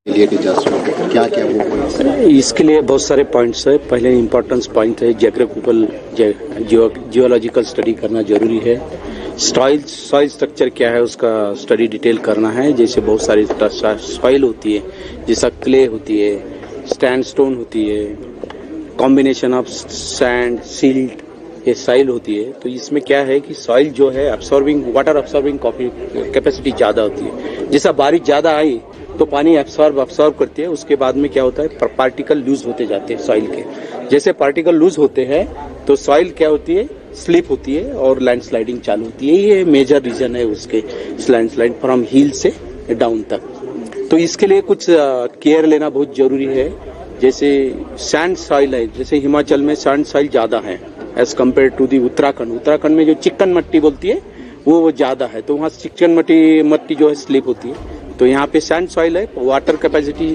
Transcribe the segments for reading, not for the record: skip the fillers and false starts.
लिए क्या क्या वो पॉइंट्स हैं? इसके लिए बहुत सारे पॉइंट्स है। पहले इम्पोर्टेंस पॉइंट है ज्योग्राफिकल जियोलॉजिकल स्टडी करना जरूरी है। सॉइल स्ट्रक्चर क्या है उसका स्टडी डिटेल करना है। जैसे बहुत सारी सॉइल होती है, जैसा क्ले होती है, स्टैंडस्टोन होती है, कॉम्बिनेशन ऑफ सैंड सिल्ट, ये सॉइल होती है। तो इसमें क्या है कि सॉइल जो है वाटर अब्सॉर्बिंग कैपेसिटी ज्यादा होती है। जैसा बारिश ज्यादा आई तो पानी अब्सॉर्ब करती है। उसके बाद में क्या होता है, पार्टिकल लूज होते जाते हैं सॉइल के। जैसे पार्टिकल लूज होते हैं तो सॉइल क्या होती है, स्लिप होती है और लैंडस्लाइडिंग चालू होती है। ये मेजर रीजन है उसके लैंडस्लाइड फ्रॉम हिल से डाउन तक। तो इसके लिए कुछ केयर लेना बहुत जरूरी है। जैसे सैंड सॉइल है, जैसे हिमाचल में सैंड सॉइल ज्यादा है as compare to the Uttarakhand में जो चिकन मट्टी बोलती है वो ज्यादा है। तो वहाँ चिकन मट्टी जो है स्लिप होती है। तो यहाँ पे सैंड सॉइल है, वाटर कैपेसिटी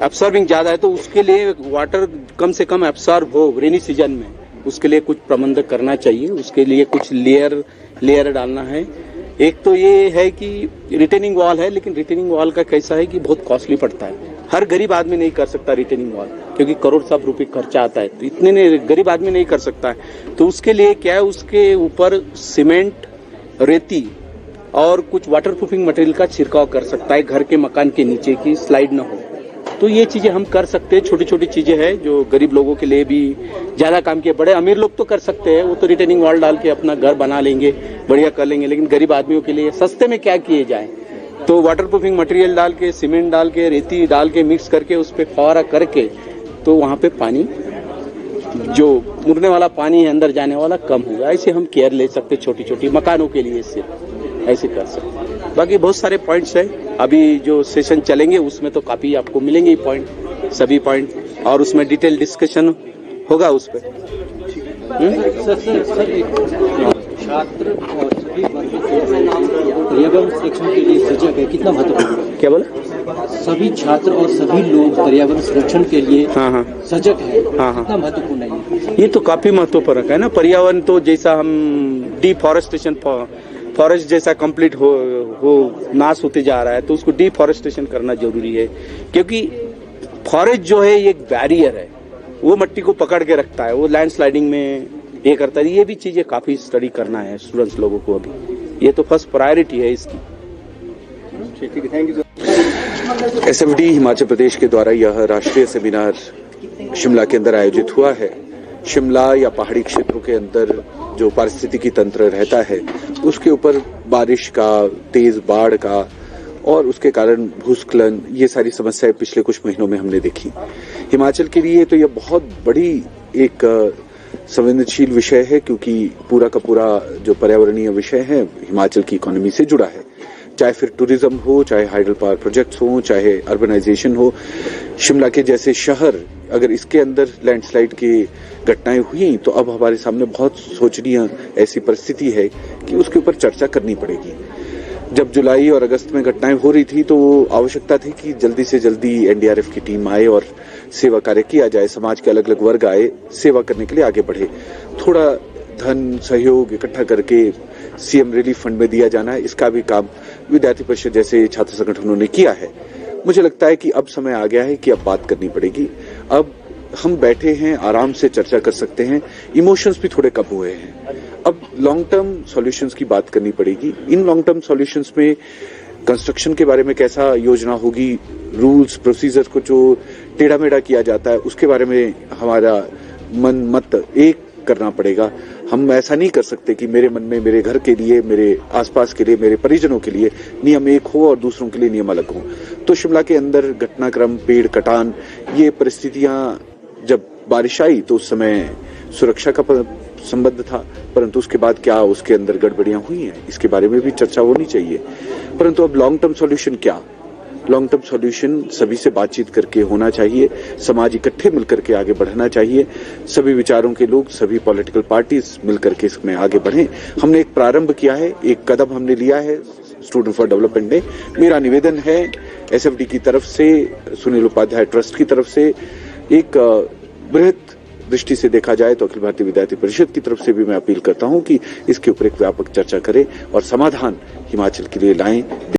एब्सॉर्बिंग ज्यादा है। तो उसके लिए वाटर कम से कम एब्सॉर्ब हो रेनी सीजन में, उसके लिए कुछ प्रबंध करना चाहिए। उसके लिए कुछ लेयर डालना है। एक तो ये है कि रिटेनिंग वॉल है, लेकिन रिटेनिंग वॉल का कैसा है कि बहुत कॉस्टली पड़ता है। हर गरीब आदमी नहीं कर सकता रिटेनिंग वॉल, क्योंकि करोड़ सब रुपए खर्चा आता है। तो इतने गरीब आदमी नहीं कर सकता है। तो उसके लिए क्या है, उसके ऊपर सीमेंट, रेती और कुछ वाटर प्रूफिंग मटेरियल का छिड़काव कर सकता है, घर के मकान के नीचे की स्लाइड ना हो। तो ये चीजें हम कर सकते हैं। छोटी छोटी चीजें हैं जो गरीब लोगों के लिए भी ज्यादा काम किए। बड़े अमीर लोग तो कर सकते हैं, वो तो रिटेनिंग वॉल डाल के अपना घर बना लेंगे, बढ़िया कर लेंगे। लेकिन गरीब आदमियों के लिए सस्ते में क्या किए जाए, तो वाटर प्रूफिंग मटेरियल डाल के, सीमेंट डाल के, रेती डाल के मिक्स करके उस पर फवारा करके, तो वहां पे पानी जो मुड़ने वाला पानी है अंदर जाने वाला कम होगा। ऐसे हम केयर ले सकते छोटी छोटी मकानों के लिए, इससे ऐसे कर सकते। बाकी बहुत सारे पॉइंट्स हैं। अभी जो सेशन चलेंगे उसमें तो काफी आपको मिलेंगे पॉइंट, सभी पॉइंट, और उसमें डिटेल डिस्कशन होगा उस पर। छात्र और सभी पर्यावरण संरक्षण के लिए सजग है, कितना महत्वपूर्ण है? क्या बोला? सभी छात्र और सभी लोग पर्यावरण संरक्षण के लिए सजग है, कितना महत्वपूर्ण है? ये तो काफी महत्वपूर्ण है ना। पर्यावरण तो जैसा हम डिफॉरेस्टेशन, फॉरेस्ट जैसा कंप्लीट हो नाश होते जा रहा है, तो उसको डिफॉरेस्टेशन करना जरूरी है। क्योंकि फॉरेस्ट जो है ये एक बैरियर है, वो मिट्टी को पकड़ के रखता है, वो लैंडस्लाइडिंग में ये करता है। ये भी चीजें काफी स्टडी करना है स्टूडेंट्स लोगों को अभी। ये तो फर्स्ट प्रायोरिटी है इसकी। ठीक है, thank you. SFD Himachal Pradesh के द्वारा यह राष्ट्रीय सेमिनार शिमला के अंदर आयोजित हुआ है। शिमला या पहाड़ी क्षेत्रों के अंदर जो पारिस्थितिकी तंत्र रहता है उसके ऊपर बारिश का, तेज बाढ़ का और उसके कारण भूस्खलन, ये सारी समस्याएं पिछले कुछ महीनों में हमने देखी। हिमाचल के लिए तो यह बहुत बड़ी एक संवेदनशील विषय है, क्योंकि पूरा का पूरा जो पर्यावरणीय विषय है हिमाचल की इकोनॉमी से जुड़ा है। चाहे फिर टूरिज्म हो, चाहे हाइडल पावर प्रोजेक्ट्स हो, चाहे अर्बनाइजेशन हो। शिमला के जैसे शहर, अगर इसके अंदर लैंडस्लाइड की घटनाएं हुई तो अब हमारे सामने बहुत सोचनीय ऐसी परिस्थिति है कि उसके ऊपर चर्चा करनी पड़ेगी। जब जुलाई और अगस्त में घटनाएं हो रही थी तो आवश्यकता थी कि जल्दी से जल्दी एनडीआरएफ की टीम आए और सेवा कार्य किया जाए। समाज के अलग अलग वर्ग आए, सेवा करने के लिए आगे बढ़े। थोड़ा धन सहयोग इकट्ठा करके सीएम रिलीफ फंड में दिया जाना है, इसका भी काम विद्यार्थी परिषद जैसे छात्र संगठनों ने किया है। मुझे लगता है कि अब समय आ गया है कि अब बात करनी पड़ेगी। अब हम बैठे हैं, आराम से चर्चा कर सकते हैं, इमोशंस भी थोड़े कम हुए हैं। अब लॉन्ग टर्म सॉल्यूशंस की बात करनी पड़ेगी। इन लॉन्ग टर्म सॉल्यूशंस में कंस्ट्रक्शन के बारे में कैसा योजना होगी, रूल्स प्रोसीजर्स को जो टेढ़ा मेढ़ा किया जाता है उसके बारे में हमारा मन मत एक करना पड़ेगा। हम ऐसा नहीं कर सकते कि मेरे मन में मेरे घर के लिए, मेरे आसपास के लिए, मेरे परिजनों के लिए नियम एक हो और दूसरों के लिए नियम अलग हो। तो शिमला के अंदर घटनाक्रम, पेड़ कटान, ये परिस्थितियां जब बारिश आई तो उस समय सुरक्षा का संबंध था, परंतु उसके बाद क्या उसके अंदर गड़बड़ियां हुई हैं, इसके बारे में भी चर्चा होनी चाहिए। परंतु अब लॉन्ग टर्म सॉल्यूशन क्या? लॉन्ग टर्म सॉल्यूशन सभी से बातचीत करके होना चाहिए। समाज इकट्ठे मिलकर के आगे बढ़ना चाहिए। सभी विचारों के लोग, सभी पॉलिटिकल पार्टीज मिलकर के इसमें आगे बढ़ें। हमने एक प्रारंभ किया है, एक कदम हमने लिया है स्टूडेंट फॉर डेवलपमेंट ने। मेरा निवेदन है एसएफडी की तरफ से, सुनील उपाध्याय ट्रस्ट की तरफ से, एक बृहत दृष्टि से देखा जाए तो अखिल भारतीय विद्यार्थी परिषद की तरफ से भी मैं अपील करता हूं कि इसके ऊपर एक व्यापक चर्चा करें और समाधान हिमाचल के लिए लाएं।